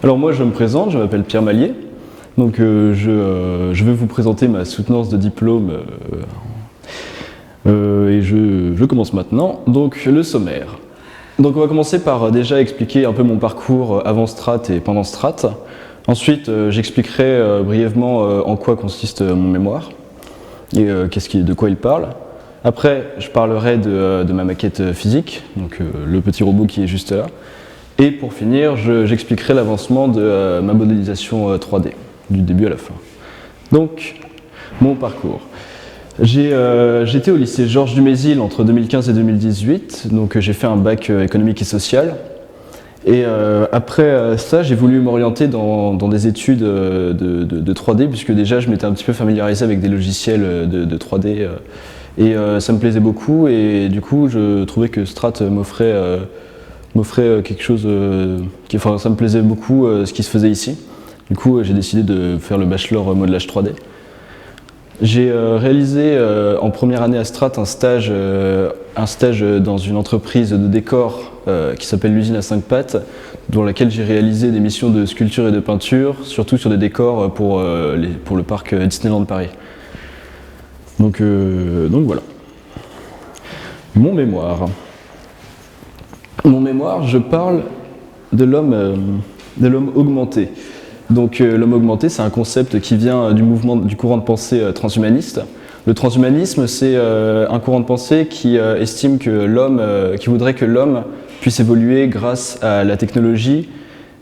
Alors moi je me présente, je m'appelle Pierre Mallier, donc je vais vous présenter ma soutenance de diplôme et je commence maintenant. Donc le sommaire. Donc on va commencer par déjà expliquer un peu mon parcours avant Strat et pendant Strat. Ensuite j'expliquerai brièvement en quoi consiste mon mémoire et de quoi il parle. Après je parlerai de ma maquette physique, donc le petit robot qui est juste là. Et pour finir, j'expliquerai l'avancement de ma modélisation 3D, du début à la fin. Donc, mon parcours. J'étais au lycée Georges Dumézil entre 2015 et 2018, donc j'ai fait un bac économique et social. Et après ça, j'ai voulu m'orienter dans des études de 3D, puisque déjà je m'étais un petit peu familiarisé avec des logiciels de 3D, et ça me plaisait beaucoup, et du coup je trouvais que Strat m'offrait quelque chose ça me plaisait beaucoup ce qui se faisait ici. Du coup j'ai décidé de faire le bachelor modelage 3D. J'ai réalisé en première année à Strat un stage dans une entreprise de décor qui s'appelle l'usine à 5 pattes, dans laquelle j'ai réalisé des missions de sculpture et de peinture, surtout sur des décors pour le parc Disneyland Paris. Donc voilà. Mon mémoire. Mon mémoire, je parle de l'homme augmenté. Donc l'homme augmenté, c'est un concept qui vient du courant de pensée transhumaniste. Le transhumanisme, c'est un courant de pensée qui estime que qui voudrait que l'homme puisse évoluer grâce à la technologie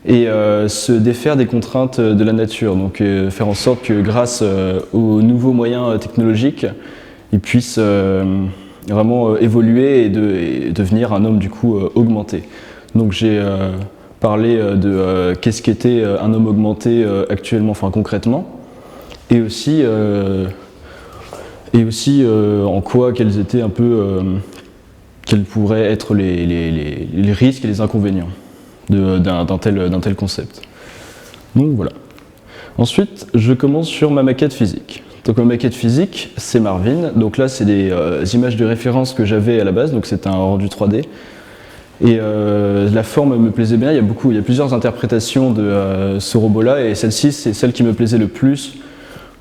et se défaire des contraintes de la nature. Donc faire en sorte que grâce aux nouveaux moyens technologiques, il puisse vraiment évoluer et devenir un homme du coup augmenté. Donc j'ai parlé de qu'est-ce qu'était un homme augmenté actuellement, enfin concrètement, et aussi en quoi quels étaient un peu quels pourraient être les risques et les inconvénients d'un tel concept. Donc voilà. Ensuite, je commence sur ma maquette physique. Donc ma maquette physique, c'est Marvin. Donc là, c'est des images de référence que j'avais à la base, donc c'est un rendu 3D. Et la forme me plaisait bien, il y a plusieurs interprétations de ce robot-là, et celle-ci, c'est celle qui me plaisait le plus,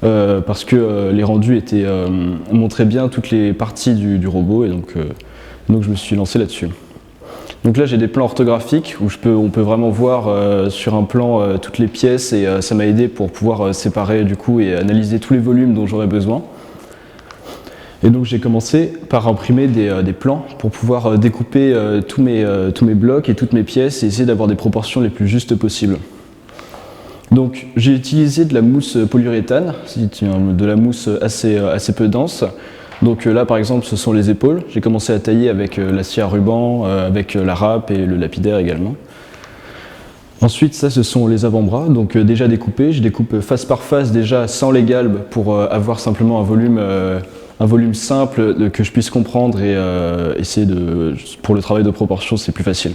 parce que les rendus montraient bien toutes les parties du robot, et donc je me suis lancé là-dessus. Donc là j'ai des plans orthographiques où on peut vraiment voir sur un plan toutes les pièces, et ça m'a aidé pour pouvoir séparer du coup et analyser tous les volumes dont j'aurais besoin. Et donc j'ai commencé par imprimer des plans pour pouvoir découper tous mes blocs et toutes mes pièces et essayer d'avoir des proportions les plus justes possibles. Donc j'ai utilisé de la mousse polyuréthane, de la mousse assez peu dense. Donc là par exemple ce sont les épaules, j'ai commencé à tailler avec la scie à ruban, avec la râpe et le lapidaire également. Ensuite ça ce sont les avant-bras, donc déjà découpés, je découpe face par face déjà sans les galbes pour avoir simplement un volume simple que je puisse comprendre et pour le travail de proportion c'est plus facile.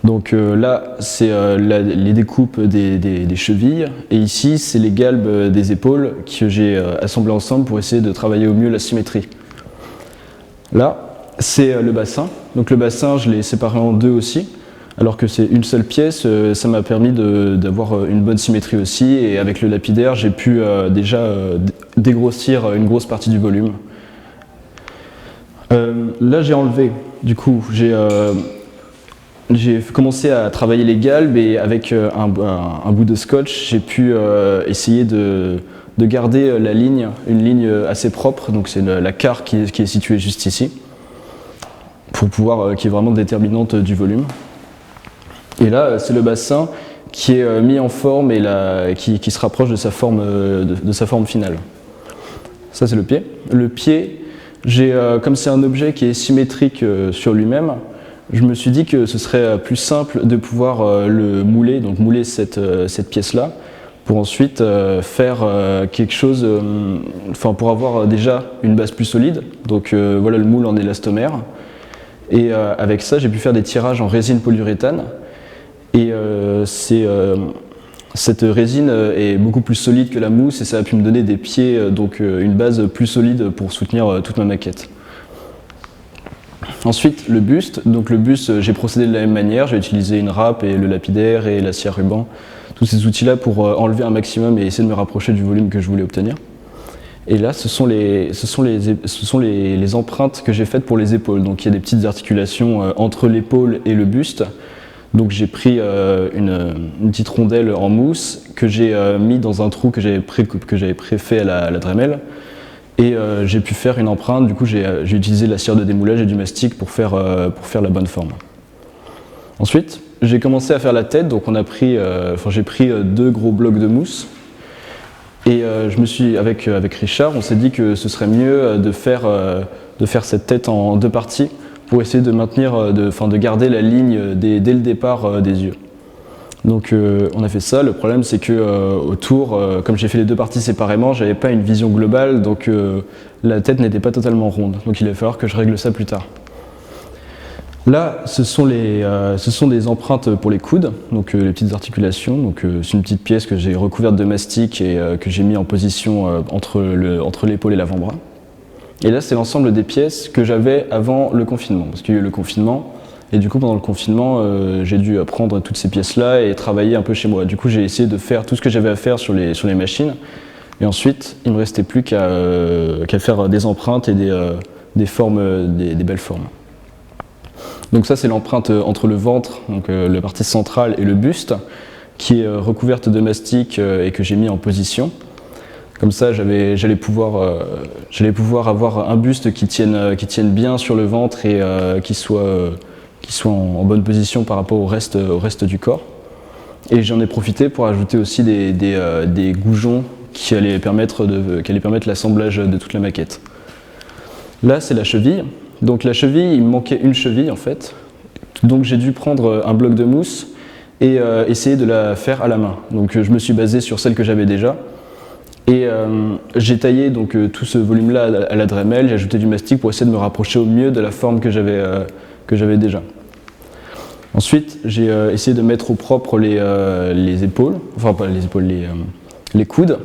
Donc là c'est les découpes des chevilles, et ici c'est les galbes des épaules que j'ai assemblées ensemble pour essayer de travailler au mieux la symétrie. Là c'est le bassin, donc le bassin je l'ai séparé en deux aussi, alors que c'est une seule pièce, ça m'a permis d'avoir une bonne symétrie aussi, et avec le lapidaire j'ai pu déjà dégrossir une grosse partie du volume. Là j'ai enlevé, du coup j'ai commencé à travailler les galbes, et avec un bout de scotch, j'ai pu essayer de garder une ligne assez propre, donc c'est la carre qui est située juste ici, pour pouvoir, qui est vraiment déterminante du volume. Et là, c'est le bassin qui est mis en forme et qui se rapproche de sa forme finale. Ça, c'est le pied. Le pied, comme c'est un objet qui est symétrique sur lui-même, je me suis dit que ce serait plus simple de pouvoir le mouler, donc mouler cette pièce-là, pour ensuite faire quelque chose, pour avoir déjà une base plus solide. Donc voilà le moule en élastomère. Et avec ça, j'ai pu faire des tirages en résine polyuréthane. Et cette résine est beaucoup plus solide que la mousse, et ça a pu me donner des pieds, donc une base plus solide pour soutenir toute ma maquette. Ensuite, le buste. Donc le buste, j'ai procédé de la même manière. J'ai utilisé une râpe et le lapidaire et la scie à ruban. Tous ces outils-là pour enlever un maximum et essayer de me rapprocher du volume que je voulais obtenir. Et là, ce sont les empreintes que j'ai faites pour les épaules. Donc il y a des petites articulations entre l'épaule et le buste. Donc j'ai pris une petite rondelle en mousse que j'ai mis dans un trou que j'avais préfait à la Dremel. Et j'ai pu faire une empreinte. Du coup, j'ai utilisé la cire de démoulage et du mastic pour faire la bonne forme. Ensuite, j'ai commencé à faire la tête. Donc j'ai pris 2 gros blocs de mousse. Et avec Richard, on s'est dit que ce serait mieux de faire cette tête en 2 parties pour essayer de maintenir, de garder la ligne dès le départ des yeux. Donc on a fait ça. Le problème, c'est que autour, comme j'ai fait les 2 parties séparément, j'avais pas une vision globale, donc la tête n'était pas totalement ronde. Donc il va falloir que je règle ça plus tard. Là, ce sont des empreintes pour les coudes, donc les petites articulations. Donc c'est une petite pièce que j'ai recouverte de mastic et que j'ai mis en position entre l'épaule et l'avant-bras. Et là, c'est l'ensemble des pièces que j'avais avant le confinement, parce qu'il y a eu le confinement. Et du coup, pendant le confinement, j'ai dû prendre toutes ces pièces-là et travailler un peu chez moi. Du coup, j'ai essayé de faire tout ce que j'avais à faire sur les machines. Et ensuite, il ne me restait plus qu'à faire des empreintes et des formes, des belles formes. Donc ça, c'est l'empreinte entre le ventre, donc la partie centrale, et le buste, qui est recouverte de mastic et que j'ai mis en position. Comme ça, j'allais pouvoir avoir un buste qui tienne bien sur le ventre et qui soit en bonne position par rapport au reste du corps. Et j'en ai profité pour ajouter aussi des goujons qui allaient permettre l'assemblage de toute la maquette. Là, c'est la cheville. Donc la cheville, il me manquait une cheville en fait. Donc j'ai dû prendre un bloc de mousse et essayer de la faire à la main. Donc je me suis basé sur celle que j'avais déjà. Et j'ai taillé donc, tout ce volume-là à la Dremel, j'ai ajouté du mastic pour essayer de me rapprocher au mieux de la forme que j'avais déjà. Ensuite, j'ai essayé de mettre au propre les épaules, enfin pas les épaules, les coudes.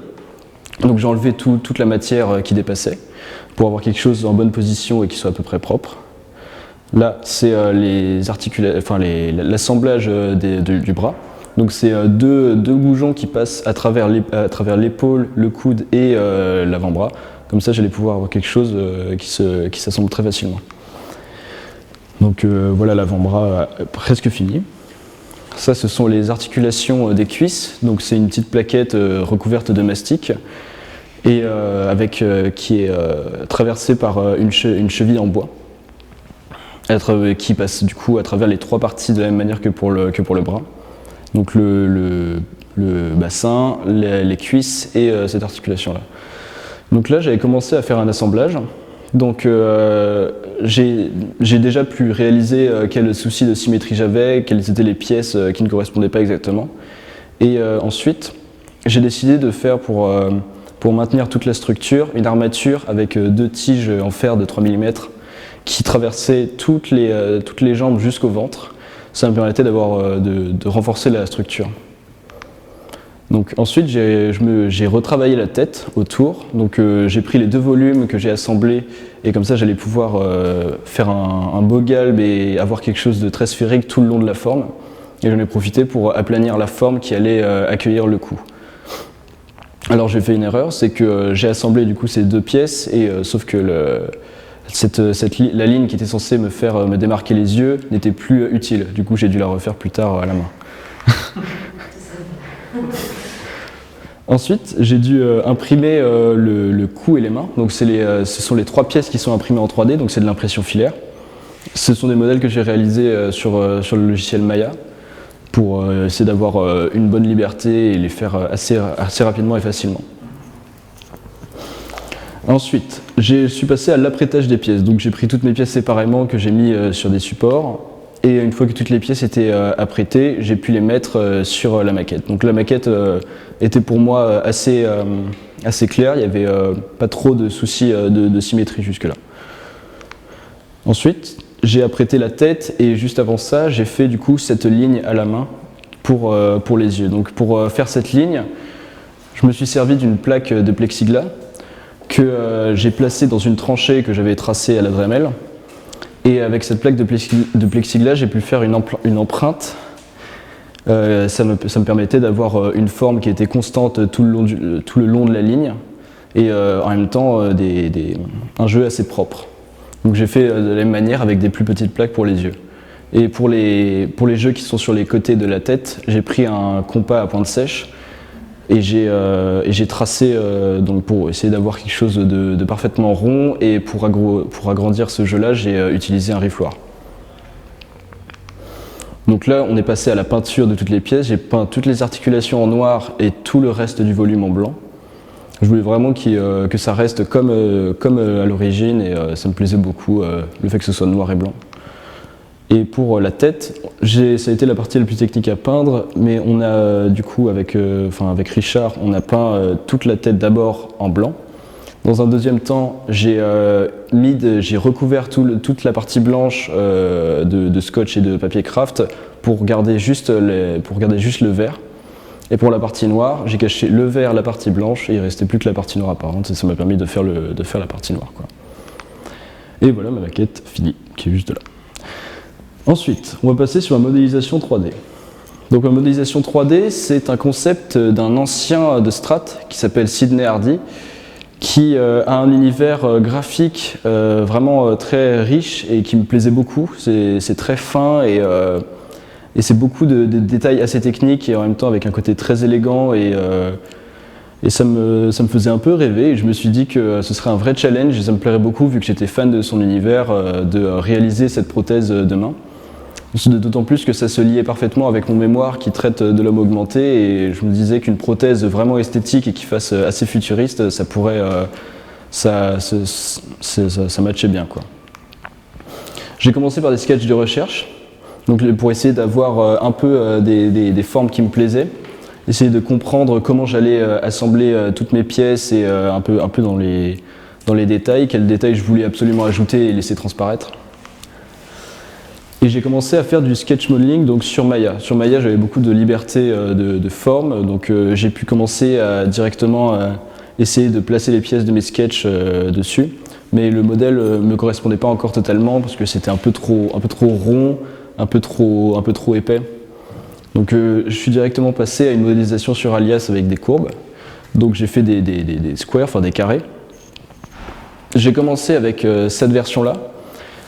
Donc j'ai enlevé toute la matière qui dépassait pour avoir quelque chose en bonne position et qui soit à peu près propre. Là, c'est l'assemblage du bras. Donc c'est deux goujons qui passent à travers l'épaule, le coude et l'avant-bras. Comme ça, j'allais pouvoir avoir quelque chose qui s'assemble très facilement. Donc voilà l'avant-bras presque fini. Ça, ce sont les articulations des cuisses. Donc c'est une petite plaquette recouverte de mastic et qui est traversée par une cheville en bois, qui passe du coup à travers les 3 parties de la même manière que pour le bras. Donc le bassin, les cuisses et cette articulation-là. Donc là, j'avais commencé à faire un assemblage. Donc j'ai déjà pu réaliser quel souci de symétrie j'avais, quelles étaient les pièces qui ne correspondaient pas exactement. Et ensuite, j'ai décidé de faire, pour maintenir toute la structure, une armature avec 2 tiges en fer de 3 mm qui traversaient toutes les jambes jusqu'au ventre. Ça me permettait de renforcer la structure. Donc ensuite, j'ai retravaillé la tête autour. Donc j'ai pris les 2 volumes que j'ai assemblés et comme ça, j'allais pouvoir faire un beau galbe et avoir quelque chose de très sphérique tout le long de la forme. Et j'en ai profité pour aplanir la forme qui allait accueillir le cou. Alors j'ai fait une erreur, c'est que j'ai assemblé du coup ces 2 pièces et sauf que la ligne qui était censée me démarquer les yeux n'était plus utile. Du coup, j'ai dû la refaire plus tard à la main. Ensuite, j'ai dû imprimer le cou et les mains. Donc ce sont les 3 pièces qui sont imprimées en 3D, donc c'est de l'impression filaire. Ce sont des modèles que j'ai réalisés sur le logiciel Maya pour essayer d'avoir une bonne liberté et les faire assez rapidement et facilement. Ensuite, je suis passé à l'apprêtage des pièces. Donc j'ai pris toutes mes pièces séparément que j'ai mis sur des supports. Et une fois que toutes les pièces étaient apprêtées, j'ai pu les mettre sur la maquette. Donc la maquette était pour moi assez claire, il n'y avait pas trop de soucis de symétrie jusque-là. Ensuite, j'ai apprêté la tête et juste avant ça, j'ai fait du coup cette ligne à la main pour les yeux. Donc pour faire cette ligne, je me suis servi d'une plaque de plexiglas que j'ai placée dans une tranchée que j'avais tracée à la Dremel. Et avec cette plaque de plexiglas, j'ai pu faire une empreinte. Ça me permettait d'avoir une forme qui était constante tout le long de la ligne et en même temps un jeu assez propre. Donc j'ai fait de la même manière avec des plus petites plaques pour les yeux. Et pour les jeux qui sont sur les côtés de la tête, j'ai pris un compas à pointe sèche et j'ai tracé donc pour essayer d'avoir quelque chose de parfaitement rond, et pour agrandir ce jeu-là, j'ai utilisé un rifloir. Donc là, on est passé à la peinture de toutes les pièces. J'ai peint toutes les articulations en noir et tout le reste du volume en blanc. Je voulais vraiment que ça reste comme à l'origine, et ça me plaisait beaucoup le fait que ce soit noir et blanc. Et pour la tête, ça a été la partie la plus technique à peindre, mais on a du coup avec Richard, on a peint toute la tête d'abord en blanc. Dans un deuxième temps, j'ai recouvert toute la partie blanche de scotch et de papier craft pour garder juste le vert. Et pour la partie noire, j'ai caché le vert, la partie blanche, et il ne restait plus que la partie noire apparente, et ça m'a permis de faire la partie noire, quoi. Et voilà ma maquette finie, qui est juste là. Ensuite, on va passer sur la modélisation 3D. Donc la modélisation 3D, c'est un concept d'un ancien de Strat qui s'appelle Sidney Hardy, qui a un univers graphique vraiment très riche et qui me plaisait beaucoup. C'est très fin et c'est beaucoup de détails assez techniques, et en même temps avec un côté très élégant, et ça me faisait un peu rêver, et je me suis dit que ce serait un vrai challenge et ça me plairait beaucoup, vu que j'étais fan de son univers, de réaliser cette prothèse de main. D'autant plus que ça se liait parfaitement avec mon mémoire qui traite de l'homme augmenté, et je me disais qu'une prothèse vraiment esthétique et qui fasse assez futuriste, ça pourrait, ça matchait bien, quoi. J'ai commencé par des sketchs de recherche, donc pour essayer d'avoir un peu des formes qui me plaisaient, essayer de comprendre comment j'allais assembler toutes mes pièces, et un peu dans les détails, quels détails je voulais absolument ajouter et laisser transparaître. Et j'ai commencé à faire du sketch modeling donc sur Maya. Sur Maya, j'avais beaucoup de liberté de forme, donc j'ai pu commencer à directement essayer de placer les pièces de mes sketchs dessus. Mais le modèle ne me correspondait pas encore totalement, parce que c'était un peu trop rond, un peu trop épais. Donc je suis directement passé à une modélisation sur Alias avec des courbes. Donc j'ai fait des squares, enfin des carrés. J'ai commencé avec cette version-là.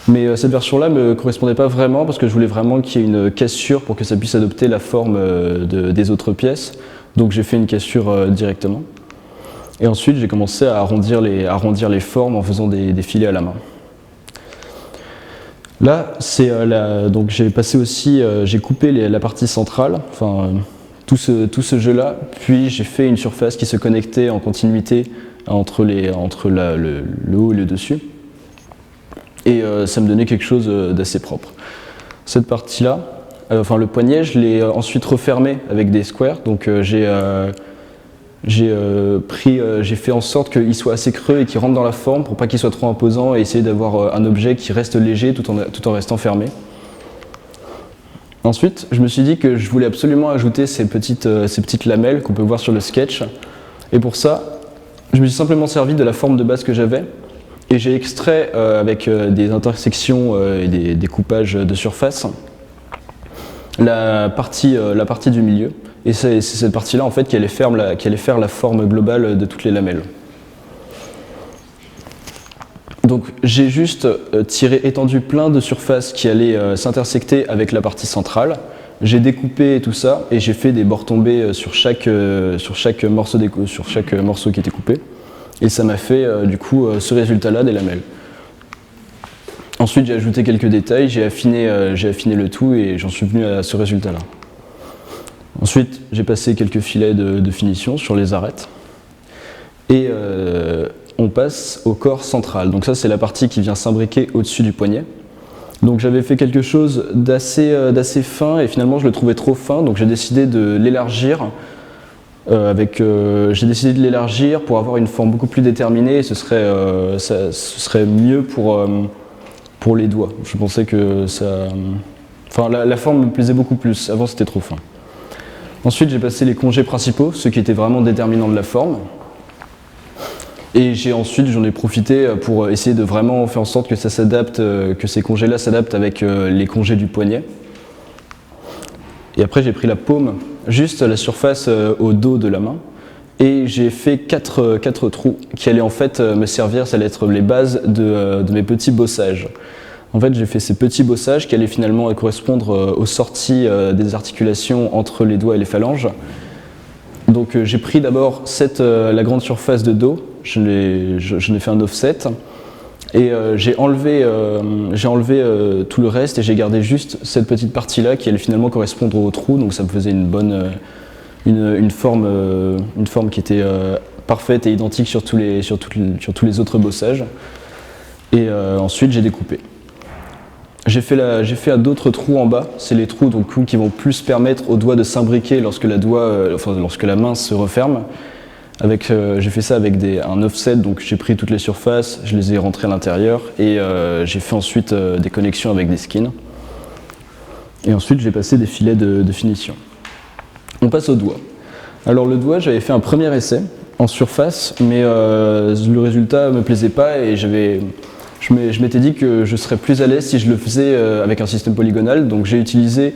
Mais cette version-là ne me correspondait pas vraiment, parce que je voulais vraiment qu'il y ait une cassure pour que ça puisse adopter la forme des autres pièces. Donc j'ai fait une cassure directement. Et ensuite j'ai commencé à arrondir les formes en faisant des filets à la main. Là, donc j'ai passé aussi, j'ai coupé la partie centrale, enfin tout ce jeu-là, puis j'ai fait une surface qui se connectait en continuité entre le haut et le dessus. Et ça me donnait quelque chose d'assez propre. Cette partie-là, le poignet, je l'ai ensuite refermé avec des squares. Donc j'ai fait en sorte qu'il soit assez creux et qu'il rentre dans la forme pour pas qu'il soit trop imposant, et essayer d'avoir un objet qui reste léger tout en restant fermé. Ensuite, je me suis dit que je voulais absolument ajouter ces petites lamelles qu'on peut voir sur le sketch. Et pour ça, je me suis simplement servi de la forme de base que j'avais. Et j'ai extrait avec des intersections et des découpages de surface la partie du milieu. Et c'est cette partie-là en fait qui allait faire la forme globale de toutes les lamelles. Donc j'ai juste étendu plein de surfaces qui allaient s'intersecter avec la partie centrale. J'ai découpé tout ça et j'ai fait des bords tombés sur chaque morceau qui était coupé. Et ça m'a fait du coup ce résultat-là des lamelles. Ensuite j'ai ajouté quelques détails, j'ai affiné le tout, et j'en suis venu à ce résultat-là. Ensuite j'ai passé quelques filets de finition sur les arêtes. Et on passe au corps central. Donc ça c'est la partie qui vient s'imbriquer au-dessus du poignet. Donc j'avais fait quelque chose d'assez fin, et finalement je le trouvais trop fin, donc j'ai décidé de l'élargir. J'ai décidé de l'élargir pour avoir une forme beaucoup plus déterminée, et ce serait mieux pour les doigts. Je pensais que la forme me plaisait beaucoup plus, avant c'était trop fin. Ensuite j'ai passé les congés principaux, ceux qui étaient vraiment déterminants de la forme. Et ensuite j'en ai profité pour essayer de vraiment faire en sorte que ça s'adapte, que ces congés-là s'adaptent avec les congés du poignet. Et après j'ai pris la paume, juste la surface au dos de la main, et j'ai fait quatre trous qui allaient en fait me servir, ça allait être les bases de mes petits bossages. En fait j'ai fait ces petits bossages qui allaient finalement correspondre aux sorties des articulations entre les doigts et les phalanges. Donc j'ai pris d'abord la grande surface de dos, j'en ai fait un offset, et j'ai enlevé tout le reste et j'ai gardé juste cette petite partie-là qui allait finalement correspondre au trou, donc ça me faisait une forme qui était parfaite et identique sur tous les autres bossages. Et ensuite j'ai découpé. J'ai fait d'autres trous en bas, c'est les trous donc, qui vont plus permettre au doigt de s'imbriquer lorsque la main se referme. J'ai fait ça avec un offset, donc j'ai pris toutes les surfaces, je les ai rentrées à l'intérieur et j'ai fait ensuite des connexions avec des skins. Et ensuite j'ai passé des filets de finition. On passe au doigt. Alors le doigt, j'avais fait un premier essai en surface, mais le résultat me plaisait pas et je m'étais dit que je serais plus à l'aise si je le faisais avec un système polygonal, donc j'ai utilisé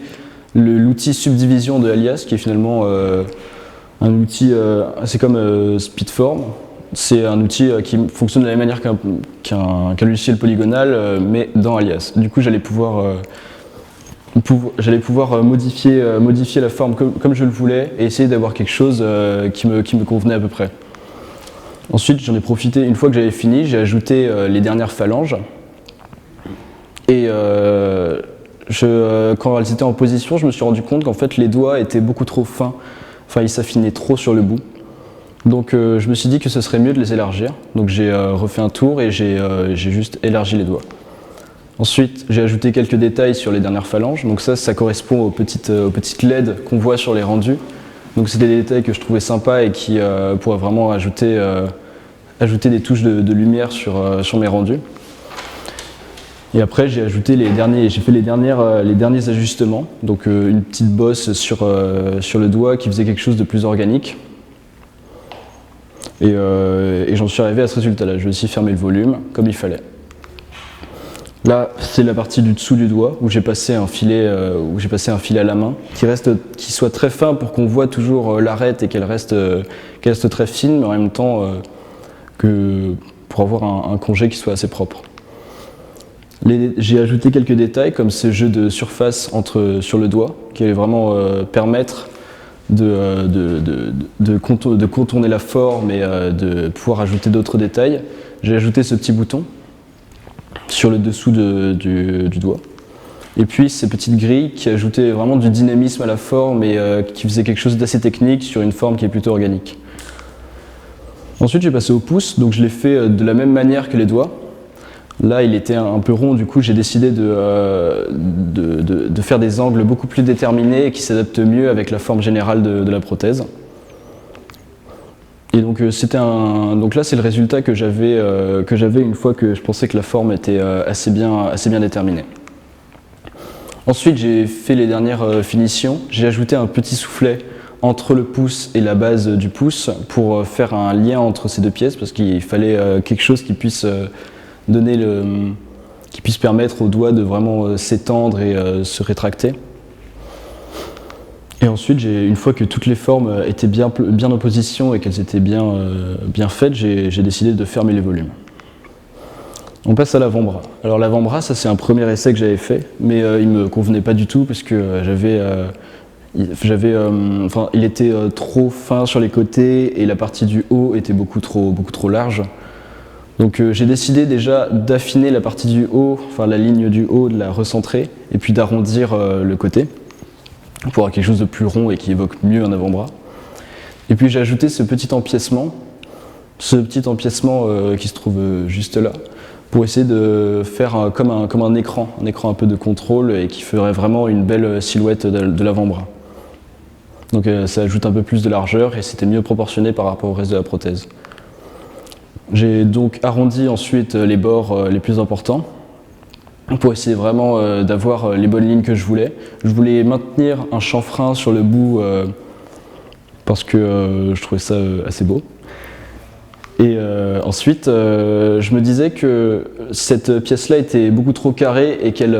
l'outil subdivision de Alias, qui est finalement un outil, c'est comme Speedform, c'est un outil qui fonctionne de la même manière qu'un logiciel polygonal, mais dans Alias. Du coup, j'allais pouvoir modifier la forme comme je le voulais et essayer d'avoir quelque chose qui me convenait à peu près. Ensuite, j'en ai profité, une fois que j'avais fini, j'ai ajouté les dernières phalanges. Et quand elles étaient en position, je me suis rendu compte qu'en fait les doigts étaient beaucoup trop fins. Enfin, ils s'affinaient trop sur le bout. Donc je me suis dit que ce serait mieux de les élargir. Donc j'ai refait un tour et j'ai juste élargi les doigts. Ensuite, j'ai ajouté quelques détails sur les dernières phalanges. Donc ça correspond aux petites LED qu'on voit sur les rendus. Donc c'est des détails que je trouvais sympas et qui pourraient vraiment ajouter des touches de lumière sur mes rendus. Et après j'ai fait les derniers ajustements, donc une petite bosse sur le doigt qui faisait quelque chose de plus organique. Et j'en suis arrivé à ce résultat-là. Je vais aussi fermer le volume comme il fallait. Là, c'est la partie du dessous du doigt où j'ai passé un filet à la main qui soit très fin pour qu'on voit toujours l'arête et qu'elle reste très fine, mais en même temps que pour avoir un congé qui soit assez propre. J'ai ajouté quelques détails comme ce jeu de surface sur le doigt qui allait vraiment permettre de contourner la forme et de pouvoir ajouter d'autres détails. J'ai ajouté ce petit bouton sur le dessous du doigt. Et puis ces petites grilles qui ajoutaient vraiment du dynamisme à la forme et qui faisaient quelque chose d'assez technique sur une forme qui est plutôt organique. Ensuite j'ai passé au pouce, donc je l'ai fait de la même manière que les doigts. Là il était un peu rond, du coup j'ai décidé de faire des angles beaucoup plus déterminés et qui s'adaptent mieux avec la forme générale de la prothèse. Et donc donc là c'est le résultat que j'avais une fois que je pensais que la forme était assez bien déterminée. Ensuite j'ai fait les dernières finitions, j'ai ajouté un petit soufflet entre le pouce et la base du pouce pour faire un lien entre ces deux pièces parce qu'il fallait quelque chose qui puisse permettre au doigt de vraiment s'étendre et se rétracter. Et ensuite, une fois que toutes les formes étaient bien en position et qu'elles étaient bien faites, j'ai décidé de fermer les volumes. On passe à l'avant-bras. Alors l'avant-bras, ça c'est un premier essai que j'avais fait, mais il me convenait pas du tout parce que il était trop fin sur les côtés et la partie du haut était beaucoup trop large. Donc j'ai décidé déjà d'affiner la partie du haut, enfin la ligne du haut, de la recentrer et puis d'arrondir le côté pour avoir quelque chose de plus rond et qui évoque mieux un avant-bras. Et puis j'ai ajouté ce petit empiècement qui se trouve juste là, pour essayer de faire comme un écran un peu de contrôle et qui ferait vraiment une belle silhouette de l'avant-bras. Donc ça ajoute un peu plus de largeur et c'était mieux proportionné par rapport au reste de la prothèse. J'ai donc arrondi ensuite les bords les plus importants pour essayer vraiment d'avoir les bonnes lignes que je voulais. Je voulais maintenir un chanfrein sur le bout parce que je trouvais ça assez beau. Et ensuite, je me disais que cette pièce-là était beaucoup trop carrée et qu'elle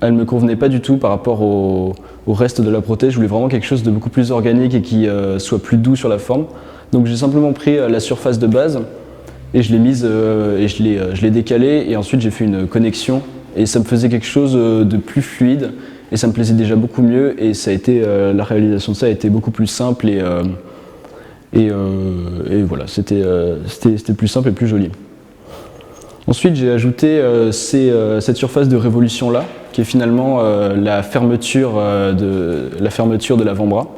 elle me convenait pas du tout par rapport au reste de la prothèse. Je voulais vraiment quelque chose de beaucoup plus organique et qui soit plus doux sur la forme. Donc j'ai simplement pris la surface de base et je l'ai mise et je l'ai décalée, et ensuite j'ai fait une connexion et ça me faisait quelque chose de plus fluide et ça me plaisait déjà beaucoup mieux, et ça a été, la réalisation de ça a été beaucoup plus simple et voilà, c'était plus simple et plus joli. Ensuite, j'ai ajouté cette surface de révolution là, qui est finalement la fermeture de l'avant-bras.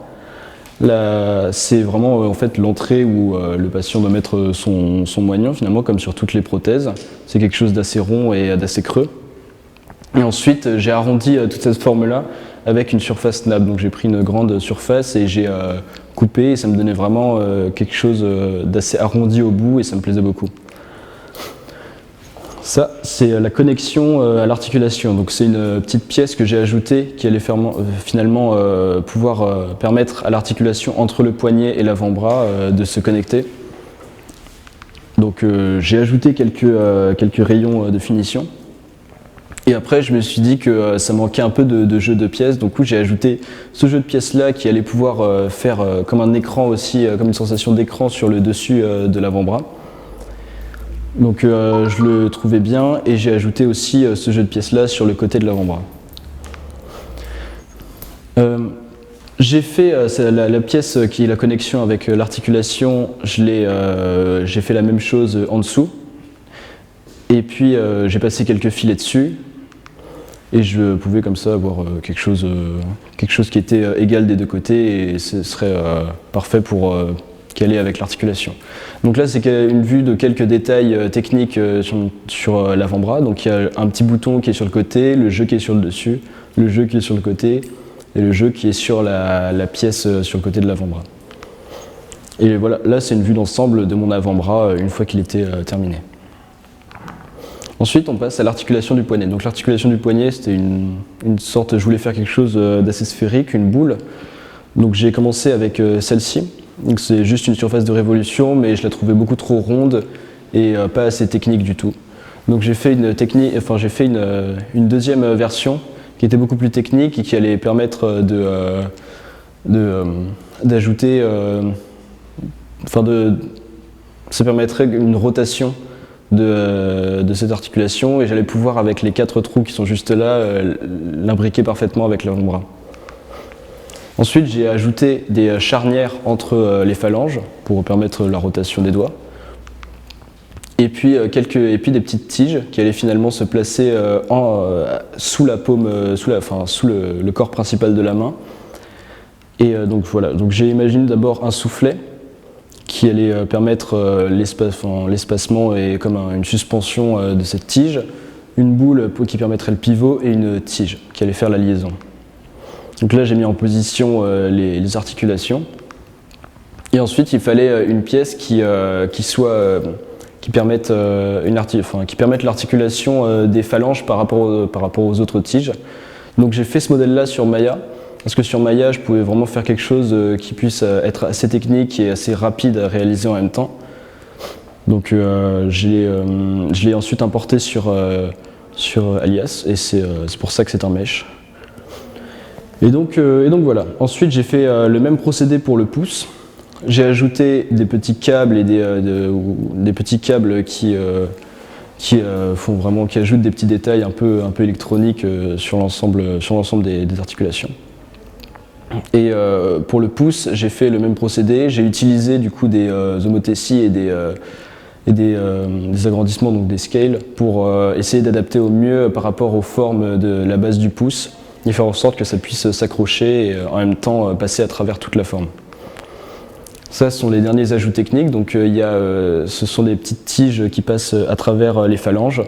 C'est vraiment en fait l'entrée où le patient doit mettre son moignon, finalement, comme sur toutes les prothèses. C'est quelque chose d'assez rond et d'assez creux. Et ensuite, j'ai arrondi toute cette forme-là avec une surface NAB. Donc j'ai pris une grande surface et j'ai coupé, et ça me donnait vraiment quelque chose d'assez arrondi au bout, et ça me plaisait beaucoup. Ça, c'est la connexion à l'articulation. Donc c'est une petite pièce que j'ai ajoutée qui allait finalement pouvoir permettre à l'articulation entre le poignet et l'avant-bras de se connecter. Donc j'ai ajouté quelques rayons de finition. Et après, je me suis dit que ça manquait un peu de jeu de pièces. Donc j'ai ajouté ce jeu de pièces-là qui allait pouvoir faire comme un écran aussi, comme une sensation d'écran sur le dessus de l'avant-bras. Donc je le trouvais bien, et j'ai ajouté aussi ce jeu de pièces là sur le côté de l'avant-bras. J'ai fait la pièce qui est la connexion avec l'articulation, j'ai fait la même chose en dessous, et puis j'ai passé quelques filets dessus, et je pouvais comme ça avoir quelque chose qui était égal des deux côtés, et ce serait parfait pour caler avec l'articulation. Donc là, c'est une vue de quelques détails techniques sur l'avant-bras. Donc il y a un petit bouton qui est sur le côté, le jeu qui est sur le dessus, le jeu qui est sur le côté, et le jeu qui est sur la pièce sur le côté de l'avant-bras. Et voilà, là c'est une vue d'ensemble de mon avant-bras une fois qu'il était terminé. Ensuite, on passe à l'articulation du poignet. Donc l'articulation du poignet, c'était une sorte, je voulais faire quelque chose d'assez sphérique, une boule. Donc j'ai commencé avec celle-ci. Donc c'est juste une surface de révolution, mais je la trouvais beaucoup trop ronde et pas assez technique du tout. Donc j'ai fait une deuxième version qui était beaucoup plus technique et qui allait permettre d'ajouter, ça permettrait une rotation de cette articulation, et j'allais pouvoir, avec les 4 trous qui sont juste là, l'imbriquer parfaitement avec l'avant-bras. Ensuite, j'ai ajouté des charnières entre les phalanges pour permettre la rotation des doigts. Et puis des petites tiges qui allaient finalement se placer sous la paume, sous le corps principal de la main. Et donc voilà, donc j'ai imaginé d'abord un soufflet qui allait permettre l'espacement et comme une suspension de cette tige, une boule qui permettrait le pivot, et une tige qui allait faire la liaison. Donc là, j'ai mis en position les articulations, et ensuite il fallait une pièce qui permette l'articulation des phalanges par rapport aux autres tiges. Donc j'ai fait ce modèle-là sur Maya, parce que sur Maya, je pouvais vraiment faire quelque chose qui puisse être assez technique et assez rapide à réaliser en même temps. Donc je l'ai ensuite importé sur Alias, et c'est pour ça que c'est un mesh. Et donc voilà. Ensuite, j'ai fait le même procédé pour le pouce. J'ai ajouté des petits câbles et des petits câbles qui ajoutent des petits détails un peu électroniques sur l'ensemble des articulations. Et pour le pouce, j'ai fait le même procédé. J'ai utilisé du coup des homothéties et des agrandissements, donc des scales, pour essayer d'adapter au mieux par rapport aux formes de la base du pouce, et faire en sorte que ça puisse s'accrocher et en même temps passer à travers toute la forme. Ça, ce sont les derniers ajouts techniques. Donc ce sont des petites tiges qui passent à travers les phalanges.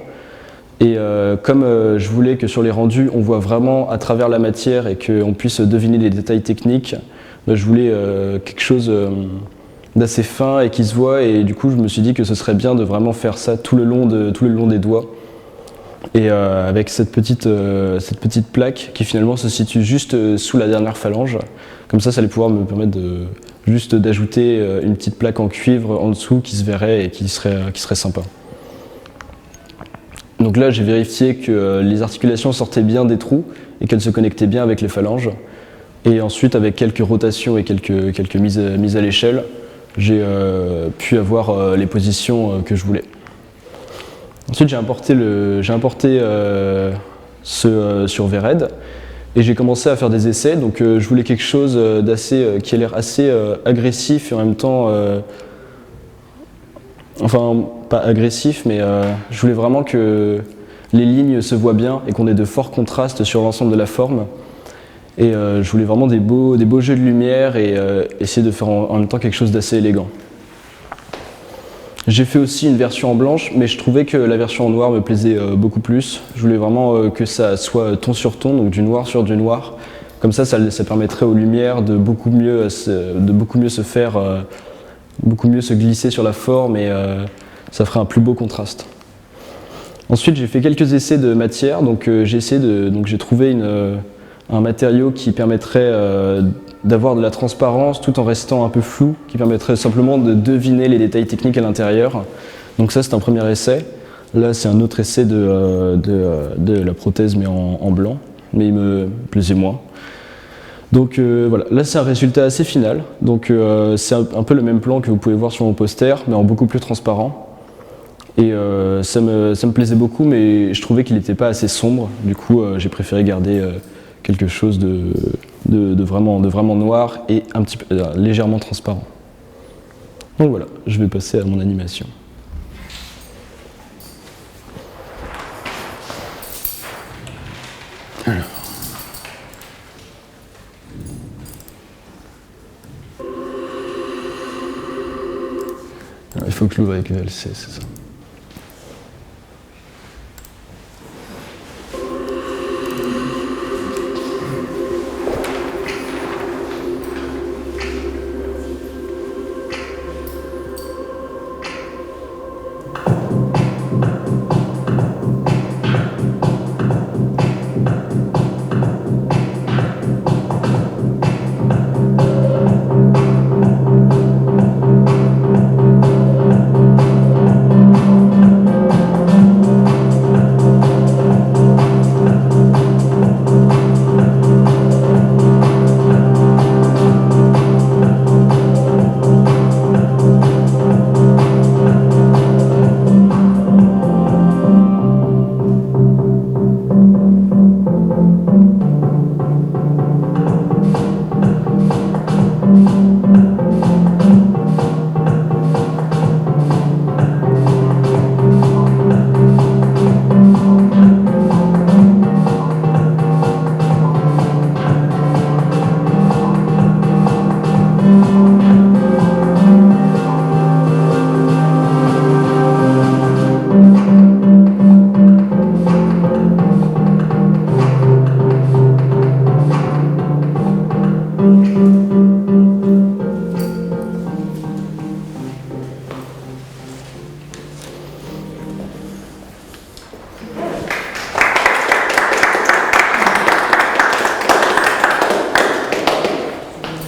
Et comme je voulais que sur les rendus, on voit vraiment à travers la matière et qu'on puisse deviner les détails techniques, je voulais quelque chose d'assez fin et qui se voit. Et du coup, je me suis dit que ce serait bien de vraiment faire ça tout le long des doigts. Et avec cette petite plaque qui finalement se situe juste sous la dernière phalange. Comme ça allait pouvoir me permettre juste d'ajouter une petite plaque en cuivre en dessous qui se verrait et qui serait sympa. Donc là, j'ai vérifié que les articulations sortaient bien des trous et qu'elles se connectaient bien avec les phalanges. Et ensuite, avec quelques rotations et quelques mises à l'échelle, j'ai pu avoir les positions que je voulais. Ensuite, j'ai importé ce sur VRED et j'ai commencé à faire des essais. Donc, je voulais quelque chose qui a l'air assez agressif et en même temps, enfin, pas agressif, mais je voulais vraiment que les lignes se voient bien et qu'on ait de forts contrastes sur l'ensemble de la forme. Et je voulais vraiment des beaux jeux de lumière et essayer de faire en même temps quelque chose d'assez élégant. J'ai fait aussi une version en blanche, mais je trouvais que la version en noir me plaisait beaucoup plus. Je voulais vraiment que ça soit ton sur ton, donc du noir sur du noir. Comme ça permettrait aux lumières de beaucoup mieux se faire, beaucoup mieux se glisser sur la forme et ça ferait un plus beau contraste. Ensuite, j'ai fait quelques essais de matière, donc j'ai trouvé un matériau qui permettrait d'avoir de la transparence tout en restant un peu flou, qui permettrait simplement de deviner les détails techniques à l'intérieur. Donc ça, c'est un premier essai. Là, c'est un autre essai de la prothèse, mais en blanc, mais il me plaisait moins. Donc voilà, là c'est un résultat assez final. Donc c'est un peu le même plan que vous pouvez voir sur mon poster, mais en beaucoup plus transparent. Et ça me plaisait beaucoup, mais je trouvais qu'il n'était pas assez sombre. Du coup, j'ai préféré garder quelque chose de vraiment noir et un petit peu légèrement transparent. Donc voilà, je vais passer à mon animation. Alors. Il faut que je l'ouvre avec VLC, c'est ça.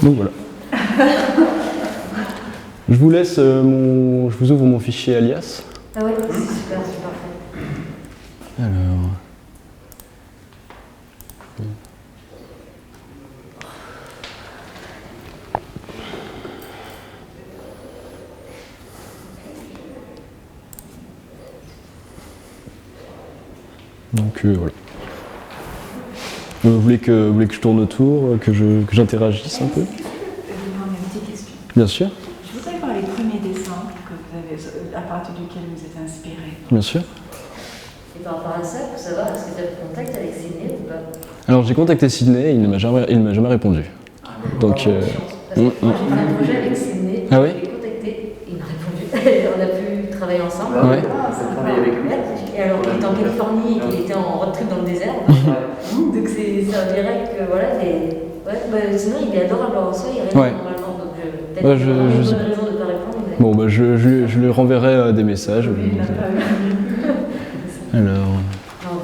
Donc voilà. Je vous ouvre mon fichier alias. Ah oui, c'est super, c'est parfait. Alors. Donc voilà. Vous voulez que je tourne autour, que j'interagisse un peu? Je vais vous demander une petite question. Bien sûr. Je voudrais voir les premiers dessins que vous avez, à partir duquel vous êtes inspiré. Bien sûr. Et par rapport à ça, il faut savoir, est-ce que tu as pris contact avec Sidney ou pas? Alors j'ai contacté Sidney, il ne m'a jamais répondu. Donc. Parce que moi j'ai fait un projet avec Sidney, Ah oui? je l'ai contacté, et il m'a répondu. On a pu travailler ensemble. Ouais. Ça travaille avec lui. Et alors il était en Californie et qu'il était en road trip dans le désert. Donc c'est un direct que voilà, sinon il est adorable aussi, il répond normalement. Donc peut-être Ouais, qu'il y aura une je bonne raison de ne pas répondre. Mais... Bon bah je lui renverrai des messages. Il n'a pas eu. Alors. Non,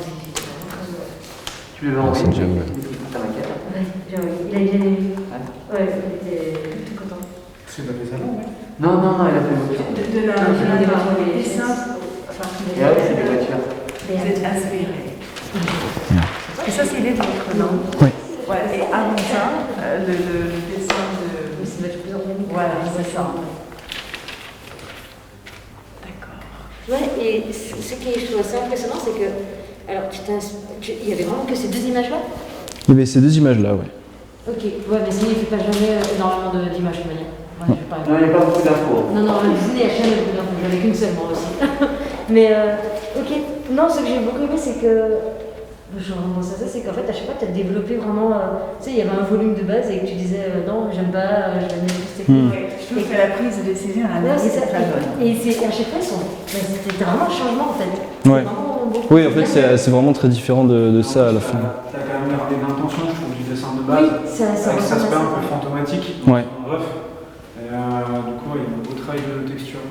Tu lui avais envoyé c'est déjà ouvert. ta maquette. il a vu. Ouais, il était tout content. C'est de la dessin, ouais. Non, il a fait voiture. De la dessin, enfin, Et après, c'est des voitures. vous êtes inspiré. Et ça, c'est les vôtres, non? Oui. Ouais, et avant ça, le dessin de. Oui, c'est vachement plus organique. Voilà, c'est ça. D'accord. Ouais, et ce qui je trouve assez impressionnant, c'est que. Alors, il y avait vraiment que ces deux images-là? Il y avait ces deux images-là, ouais. Ok, ouais, mais sinon, il ne fait pas jamais énormément d'images, de manière. Ouais, je sais pas. Non, il n'y a pas beaucoup d'infos. Non, Disney a jamais beaucoup d'infos, j'en ai qu'une seule moi aussi. Mais ok, non, ce que j'ai beaucoup aimé, c'est que. Je repense à ça, c'est qu'en fait, à chaque fois, tu as développé vraiment. Tu sais, il y avait un volume de base et que tu disais non, j'aime pas, je vais mettre plus technique. Je trouve que la prise de décision à Ouais, la c'est ça. c'est très bonne. Et à chaque fois, c'était vraiment un changement en fait. Ouais. Vraiment beaucoup. Oui, en fait, c'est vraiment très différent de ça à la fin. T'as quand même gardé l'intention, je trouve, du dessin de Oui, base. ça Avec cet ressemble aspect à un ça. peu fantomatique. Ouais. En ref. Et du coup, il y a un beau travail de texture.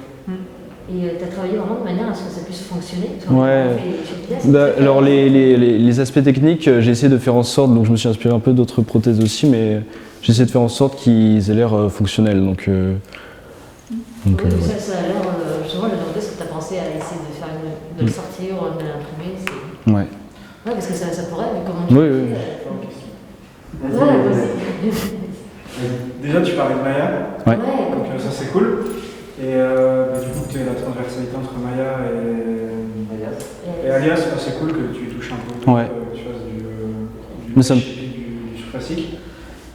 Et tu as travaillé vraiment de manière à ce que ça puisse fonctionner. Ouais. Alors les aspects techniques, j'ai essayé de faire en sorte, donc je me suis inspiré un peu d'autres prothèses aussi, mais j'ai essayé de faire en sorte qu'ils aient l'air fonctionnels. Donc, Oui, ouais. ça a l'air, justement, je me demandais ce que tu as pensé à essayer de faire de le sortir ou de l'imprimer. Ouais. Ouais, parce que ça pourrait, mais comment Oui, oui. Ouais, vas-y. Déjà, tu parlais de Maya, Ouais. donc ça c'est cool. Et du coup, tu as la transversalité entre Maya et Alias, c'est cool que tu touches un peu, Ouais. que tu fasses du Mais ça me- du surfacique.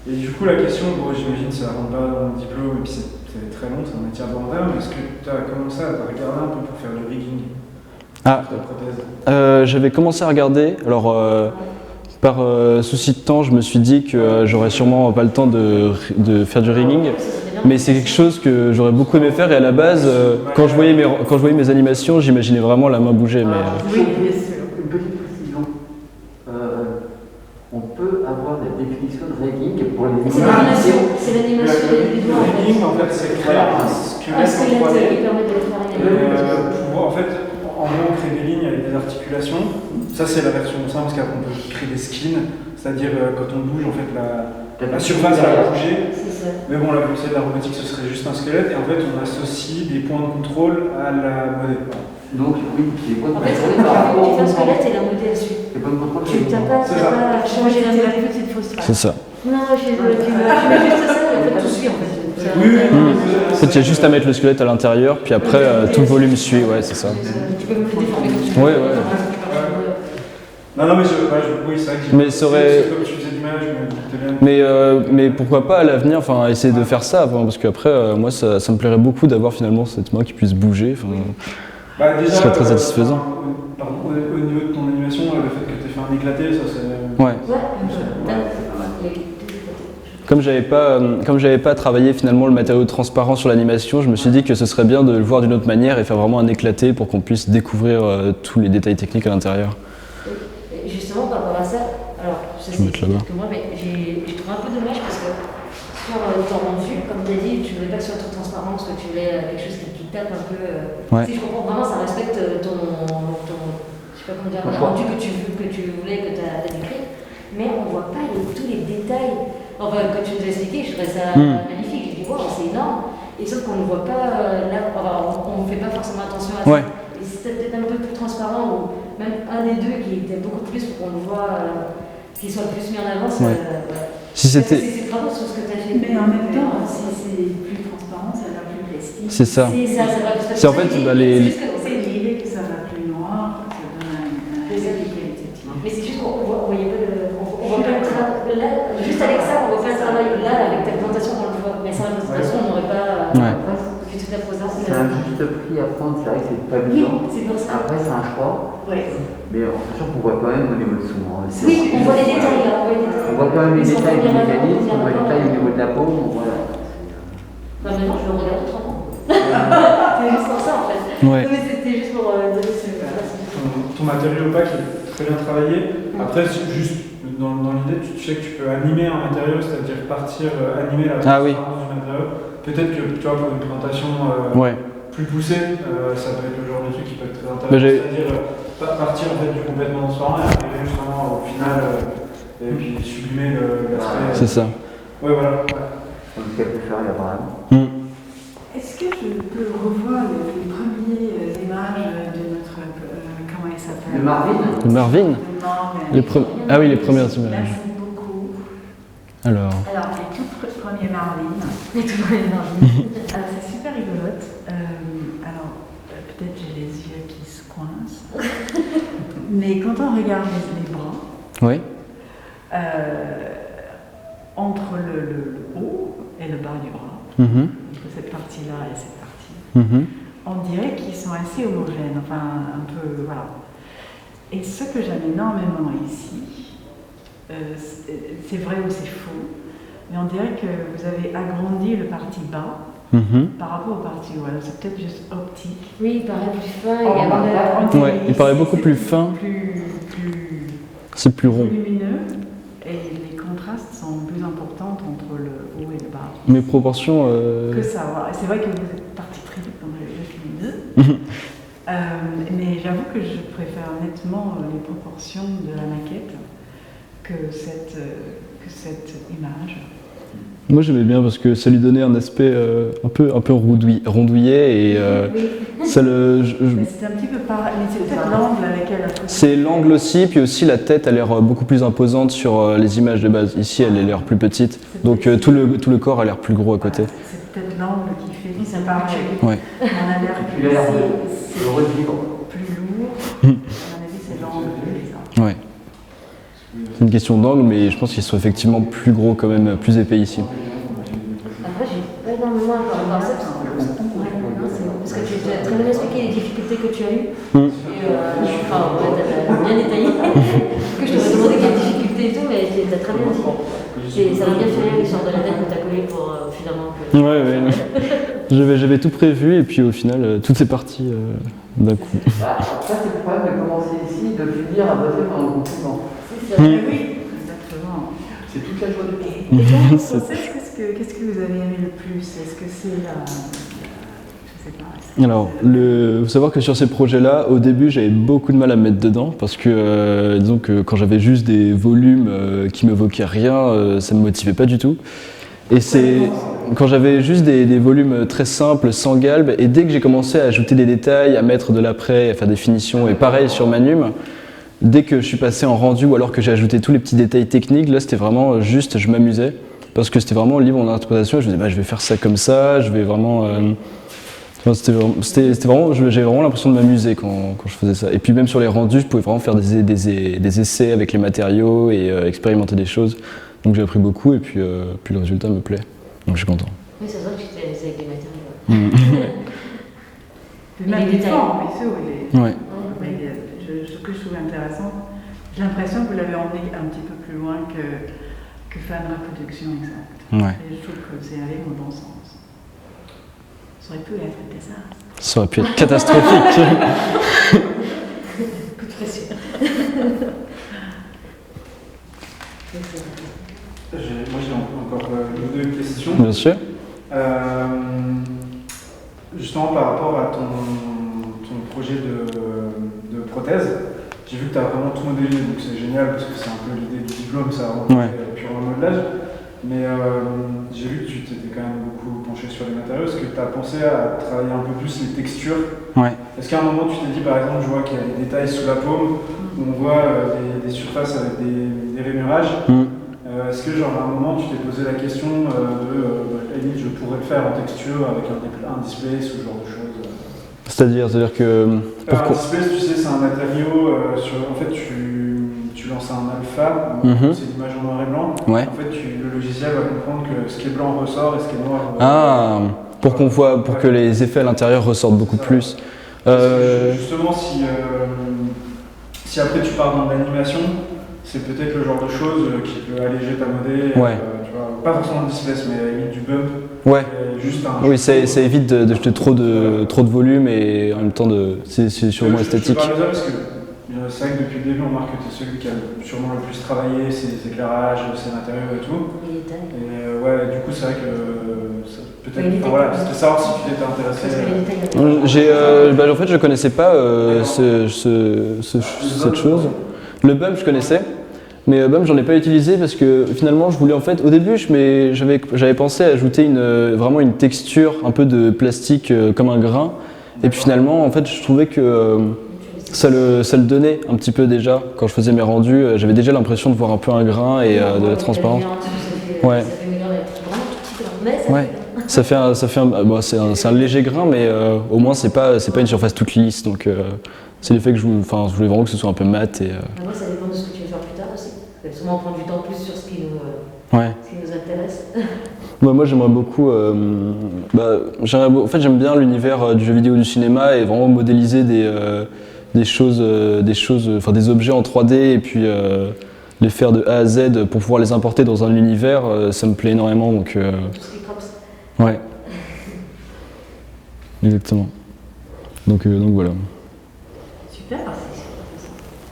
Et du coup, la question, bon, j'imagine que ça ne rentre pas dans le diplôme, et puis c'est très long, c'est un métier abordable, mais est-ce que tu as commencé à regarder un peu pour faire du rigging Ah. sur ta prothèse? J'avais commencé à regarder. Alors, par souci de temps, je me suis dit que j'aurais sûrement pas le temps de faire du rigging. Mais c'est quelque chose que j'aurais beaucoup aimé faire. Et à la base, quand je voyais mes animations, j'imaginais vraiment la main bouger. Mais, Oui, bien sûr. Une petite précision. On peut avoir des définitions de rigging pour les C'est l'animation, c'est l'animation des doigts en Le rigging, fait. en fait, c'est créer un squelette Un squelette en 3D. qui permet de faire une animation. En fait, en gros, on crée des lignes avec des articulations. Ça, c'est la version simple, parce qu'après, on peut créer des splines, c'est-à-dire quand on bouge, en fait, la surface va bouger. C'est ça. Mais bon, la pensée de la robotique, ce serait juste un squelette, et en fait, on associe des points de contrôle à la monnaie. Donc, oui, les points de En fait, contrôle tu par rapport au fais un mouvement. squelette et la modèle dessus. Les points de contrôle, Tu n'as pas C'est ça. changé la C'était la modèle. petite frustration. c'est ça. Non, tu mets juste ça et en fait tout suit en fait. Oui, oui, En fait, il y a juste à mettre le squelette à l'intérieur, puis après, tout le volume suit. Ouais, c'est ça. Tu peux me le déformer comme tu veux. Ouais, ouais. Non, mais oui, c'est vrai que Mais ça aurait- comme tu faisais d'image, mais bien. Mais pourquoi pas à l'avenir, enfin, essayer de faire ça, enfin, parce qu'après, moi, ça me plairait beaucoup d'avoir finalement cette main qui puisse bouger. Enfin, Déjà, ce serait très satisfaisant. Au niveau de ton animation, le fait que tu aies fait un éclaté, ça c'est. ouais. Ouais. Comme j'avais pas travaillé finalement le matériau transparent sur l'animation, je me suis dit que ce serait bien de le voir d'une autre manière et faire vraiment un éclaté pour qu'on puisse découvrir tous les détails techniques à l'intérieur. Et justement par rapport à ça, alors ça Je vais mettre là-bas. que moi, mais j'ai trouvé un peu dommage parce que sur ton rendu, comme tu as dit, tu voulais pas que ce soit trop transparent, parce que tu voulais quelque chose qui tape un peu. Ouais. Si je comprends vraiment, ça respecte ton je sais pas comment dire, le rendu que tu voulais, que tu as décrit, mais on voit pas tous les détails. Enfin, quand tu nous as expliqué, je trouvais ça magnifique. Je dis, wow, c'est énorme. Et sauf qu'on ne voit pas là, on ne fait pas forcément attention à ça. Ouais. Et si c'était peut-être un peu plus transparent, ou même un des deux qui était beaucoup plus pour qu'on le voit, qu'il soit plus mis en avant, Ouais. ouais. Si c'était. C'est bravo sur ce que tu as fait. Mais en même temps, si c'est plus transparent, ça va plus plastique. C'est ça. C'est ça, ça va plus C'est en fait, bah, les- C'est l'idée que ça va plus noir, ça donne un effet qualitatif. Mais c'est juste qu'on voyait pas on voit pas le travail. Là, juste avec ça, on voit pas le travail. Là, avec ta présentation, on le voit. Mais sans la présentation, on n'aurait pas. Ouais. Fait tout à fait ça. C'est un juste prix à prendre, c'est vrai que c'est pas Oui, évident. c'est pour ça. Après, c'est un choix, Ouais. mais en sachant qu'on voit quand même au niveau de son. Oui, on voit les détails là. On voit quand même les Ils sont détails du bien mécanisme, on voit les avant, détails au niveau de la peau, on voit. Bah maintenant, je le regarde autrement. C'est juste pour ça en fait. Ouais. Mais c'était juste pour donner ce. Ton matériau opaque est très bien travaillé. Après, c'est juste dans l'idée, tu sais que tu peux animer un matériau, c'est-à-dire partir animer la Ah oui. transparence du matériau. Peut-être que tu vois, pour une présentation Ouais. plus poussée, ça peut être le genre de truc qui peut être très Bah, intéressant. C'est-à-dire partir en fait, du complètement transparent et arriver justement au final et puis sublimer l'aspect. C'est ça. Ouais, voilà. Ouais. Donc, ce qu'elle peut faire, il y a vraiment. Mm. je peux revoir les premières images de notre. Comment il s'appelle? De Marvin. De Marvin. De Marvin. Ah oui, les premières images. Merci beaucoup. Alors, Les tout premiers Marvin. Et tout le monde. Alors, c'est super rigolote. Peut-être j'ai les yeux qui se coincent. Mais quand on regarde les bras, oui. entre le haut et le bas du bras, Mhm. entre cette partie-là et cette partie, Mhm. on dirait qu'ils sont assez homogènes, enfin un peu, voilà. Et ce que j'aime énormément ici, c'est vrai ou c'est faux, mais on dirait que vous avez agrandi le parti bas Mhm. par rapport au parti haut. Alors c'est peut-être juste optique. Oui, il paraît plus fin. Oh, Il y a Ouais, il paraît beaucoup plus fin. C'est plus rond. Plus lumineux et les contrastes sont plus importants entre le haut et le bas. Mes proportions. Que ça, voilà. C'est vrai que vous êtes parti très vite dans le film 2. Mais j'avoue que je préfère nettement les proportions de la maquette que cette image. Moi j'aimais bien parce que ça lui donnait un aspect un peu rondouillé et ça le. Mais c'est un petit peu pareil, mais c'est peut-être l'angle avec lequel la photo. C'est l'angle aussi, puis aussi la tête a l'air beaucoup plus imposante sur les images de base. Ici elle a l'air plus petite, donc tout le corps a l'air plus gros à côté. Voilà, c'est peut-être l'angle qui fait que C'est c'est pareil. Ouais. On a l'air Et puis il a l'air c'est de revivre. plus lourd. À mon avis, c'est l'angle qui fait ça. Ouais. C'est une question d'angle, mais je pense qu'ils sont effectivement plus gros quand même, plus épais ici. Après, j'ai pas énormément à voir ça. Parce que tu as très bien expliqué les difficultés que tu as eues. Mm. Et enfin, ouais, t'as bien détaillé. Que je t'aurais demandé quelles difficultés et tout, mais t'as très bien dit. Ça m'a bien fait rire l'histoire de la date que t'as collée pour finalement. Ouais. J'avais tout prévu et puis au final, tout est parti d'un coup. Ça, c'est le problème de commencer ici, de finir à bosser pendant le confinement. C'est ça. Oui, exactement. C'est toute la journée. Et dans le process, qu'est-ce que vous avez aimé le plus? Est-ce que c'est la. Je sais pas. Alors, faut savoir que sur ces projets-là, au début, j'avais beaucoup de mal à me mettre dedans parce que, disons que quand j'avais juste des volumes qui m'évoquaient rien, ça me motivait pas du tout. Et c'est quand j'avais juste des volumes très simples, sans galbe, et dès que j'ai commencé à ajouter des détails, à mettre de l'après, à faire des finitions, et pareil sur Manum, dès que je suis passé en rendu ou alors que j'ai ajouté tous les petits détails techniques, là c'était vraiment juste, je m'amusais. Parce que c'était vraiment libre en interprétation, je me disais, je vais faire ça comme ça, je vais vraiment. C'était vraiment, j'avais vraiment l'impression de m'amuser quand je faisais ça. Et puis même sur les rendus, je pouvais vraiment faire des essais avec les matériaux et expérimenter des choses. Donc j'ai appris beaucoup et puis le résultat me plaît. Donc je suis content. Oui, c'est vrai que tu t'es amusé avec les matériaux. Même les formes, bien sûr. Ouais. Mais ce que je trouve intéressant, j'ai l'impression que vous l'avez emmené un petit peu plus loin que faire de la production exacte. Ouais. Et je trouve que c'est allé dans le bon sens. Ça aurait pu être un désastre. Ça aurait pu être catastrophique. Coup de pression. Moi j'ai encore deux questions. Bien sûr. Justement par rapport à ton projet de prothèse, j'ai vu que tu as vraiment tout modélisé, donc c'est génial parce que c'est un peu l'idée du diplôme, ça a Ouais. purement le modelage. Mais j'ai vu que tu t'étais quand même beaucoup penché sur les matériaux. Est-ce que tu as pensé à travailler un peu plus les textures? Ouais. Est-ce qu'à un moment tu t'es dit, par exemple, je vois qu'il y a des détails sous la paume, où on voit des surfaces avec des rémurages. Est-ce que genre, à un moment tu t'es posé la question limite je pourrais le faire en texture avec un display, ce genre de choses? C'est-à-dire que. Un display, tu sais, c'est un matériau, en fait tu lances un alpha, c'est l'image en noir et blanc. Ouais. En fait, le logiciel va comprendre que ce qui est blanc ressort et ce qui est noir. Ah, pour que les effets à l'intérieur ressortent beaucoup plus. Justement, si après tu pars dans l'animation, c'est peut-être le genre de choses qui peut alléger ta modé. Ouais. Tu vois, pas forcément le display, mais à la limite du bump. Ouais. Juste Oui, ça évite de jeter trop de volume et en même temps c'est sûrement esthétique. Je parle de ça parce que c'est vrai que depuis le début on remarque que tu es celui qui a sûrement le plus travaillé ses éclairages, ses matériaux et tout. Les détails. Et ouais, du coup c'est vrai que peut-être. Voilà, c'était savoir si tu t'étais intéressé. En fait, je connaissais pas cette chose. Le bump, je connaissais. Mais BUM, j'en ai pas utilisé parce que finalement, je voulais en fait, au début, j'avais pensé à ajouter vraiment une texture un peu de plastique comme un grain. Et puis finalement, en fait, je trouvais que ça le donnait un petit peu déjà. Quand je faisais mes rendus, j'avais déjà l'impression de voir un peu un grain et de la transparence. Ouais. Ouais. Ça fait bon, c'est un léger grain, mais au moins c'est pas une surface toute lisse. Donc c'est l'effet que je voulais vraiment que ce soit un peu mat. Et, moi, ça dépend de ce que tu veux faire plus tard aussi. Sûrement prendre du temps plus sur ce qui nous intéresse. Moi j'aimerais beaucoup. En fait, j'aime bien l'univers du jeu vidéo du cinéma et vraiment modéliser des objets en 3D et puis les faire de A à Z pour pouvoir les importer dans un univers, ça me plaît énormément. Donc, Tout ce qui est props. ouais. Exactement. Donc voilà. Super.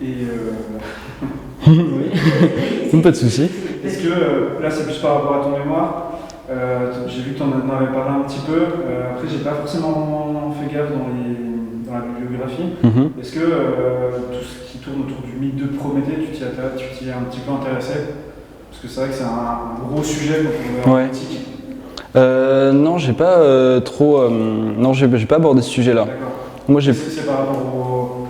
Et Pas de soucis. est-ce que, là c'est plus par rapport à ton mémoire, j'ai vu que tu en avais parlé un petit peu, après j'ai pas forcément fait gaffe dans la bibliographie. Est-ce que tout ce qui tourne autour du mythe de Prométhée, tu t'y es un petit peu intéressé? Parce que c'est vrai que c'est un gros sujet quand on est en politique. Non, j'ai pas j'ai pas abordé ce sujet-là. D'accord. Moi, C'est par rapport au...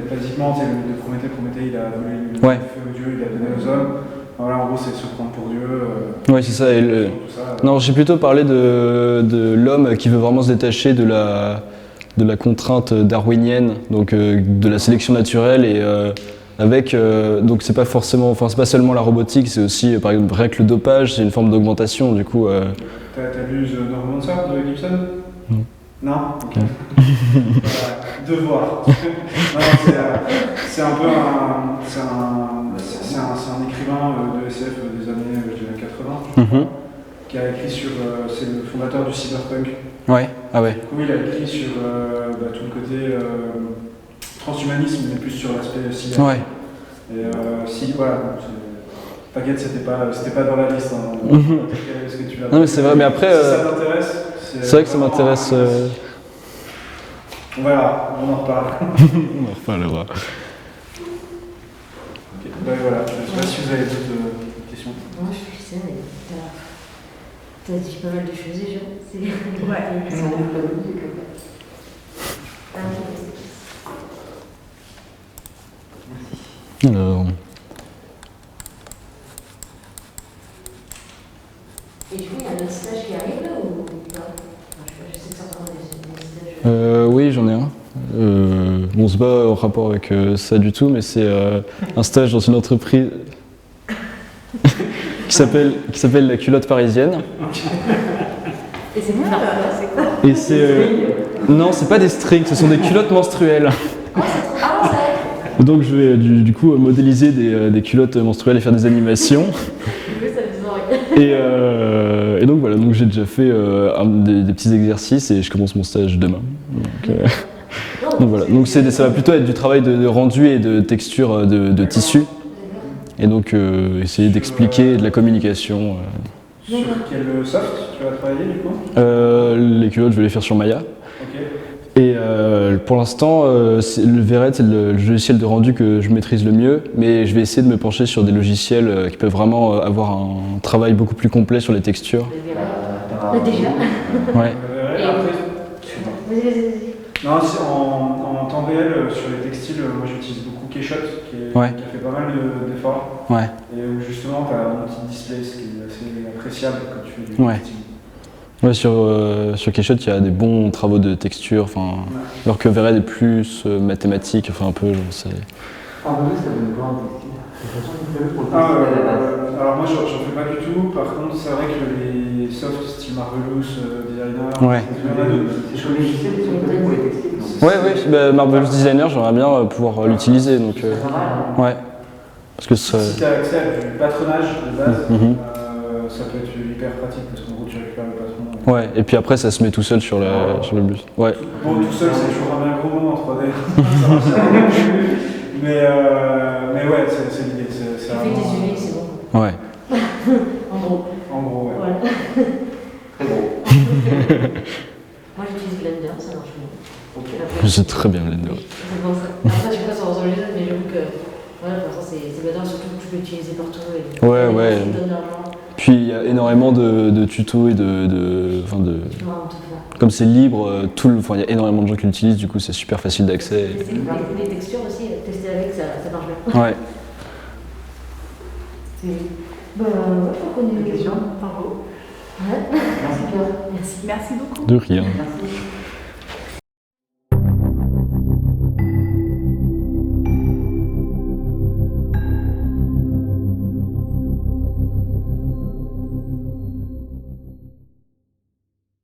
basiquement, c'est le mythe de Prométhée, il a volé le feu aux dieux, il l'a donné aux hommes. Voilà, en gros, c'est se prendre pour Dieu. Ouais, c'est ça. Tout ça. Non, j'ai plutôt parlé de l'homme qui veut vraiment se détacher de la contrainte darwinienne, donc de la sélection naturelle et donc c'est pas seulement la robotique, c'est aussi par exemple rien que le dopage, c'est une forme d'augmentation du coup. T'as lu The Neuromancer de Gibson? Non. Ok. Devoir. C'est un peu c'est un écrivain de SF des années 80, qui a écrit sur. C'est le fondateur du cyberpunk. Ouais. Ah ouais. Du coup, il a écrit sur tout le côté transhumanisme, mais plus sur l'aspect cyber. Ouais. Et voilà. T'inquiète, c'était pas dans la liste. Hein, ce que tu l'as. Non mais c'est vrai, mais après. Si ça t'intéresse. C'est vrai que ça m'intéresse. On verra, on en reparle. On en reparlera. Ok, voilà, je sais pas si vous avez d'autres questions. Moi, je sais, mais t'as dit pas mal de choses déjà. Alors. Et du coup, il y a un autre stage qui arrive là ou pas? Je sais que certains des stages. Oui, j'en ai un. Bon, c'est pas en rapport avec ça du tout, mais c'est un stage dans une entreprise qui s'appelle La Culotte Parisienne. Et c'est pour faire quoi? C'est quoi? Et non, c'est pas des strings, ce sont des culottes menstruelles. Donc je vais du coup modéliser des culottes menstruelles et faire des animations. Et donc voilà, donc j'ai déjà fait des petits exercices et je commence mon stage demain. Donc voilà, donc ça va plutôt être du travail de rendu et de texture de tissu. Et donc essayer d'expliquer de la communication. Sur quel soft tu vas travailler du coup? Les culottes, je vais les faire sur Maya. Ok. Et pour l'instant, le Verret, c'est le logiciel de rendu que je maîtrise le mieux, mais je vais essayer de me pencher sur des logiciels qui peuvent vraiment avoir un travail beaucoup plus complet sur les textures. Déjà. Ouais. Et après, Vas-y. non, en temps réel, sur les textiles, moi j'utilise beaucoup Keyshot, qui a fait pas mal d'efforts. Ouais. Et où justement, tu as un petit display, ce qui est assez appréciable quand tu fais du textile. Ouais, sur Keyshot, il y a des bons travaux de texture, alors que Verret est plus mathématique, un peu, je sais. En vrai, ça donne quoi un textile? Alors moi, j'en fais pas du tout. Par contre, c'est vrai que les softs style Marvelous, Designer, Ouais. il y en a de... C'est comme les logiciels qui sont faits pour les textiles, non? Ouais, Marvelous Designer, j'aimerais bien pouvoir l'utiliser, donc ouais. Parce que Si tu as accès à du patronage de base, ça peut être hyper pratique parce qu'en gros tu récupères le patron. Ouais, et puis après ça se met tout seul sur le bus. Ouais. Bon, tout seul c'est toujours un bien gros mot en 3D. mais ouais, c'est l'idée. Tu fais tes UV, c'est bon. Ouais. En gros. En gros, ouais. Voilà. Très bon. Moi j'utilise Blender, ça marche bien. Je sais très bien Blender. C'est bon ça. Après, je sais pas sur le jeu, mais j'avoue que. Voilà, pour l'instant c'est Blender, surtout que tu peux utiliser pour tout. Ouais, ouais. Ça donne l'argent. Puis il y a énormément de tutos et enfin de... Ouais, on te fait. Comme c'est libre, enfin, il y a énormément de gens qui l'utilisent, du coup c'est super facile d'accès. Les textures aussi, tester avec, ça marche bien. Ouais. Bah, je crois qu'on est... Des questions? Bravo. Ouais. Merci Pierre. Merci. Merci beaucoup. De rien. Merci.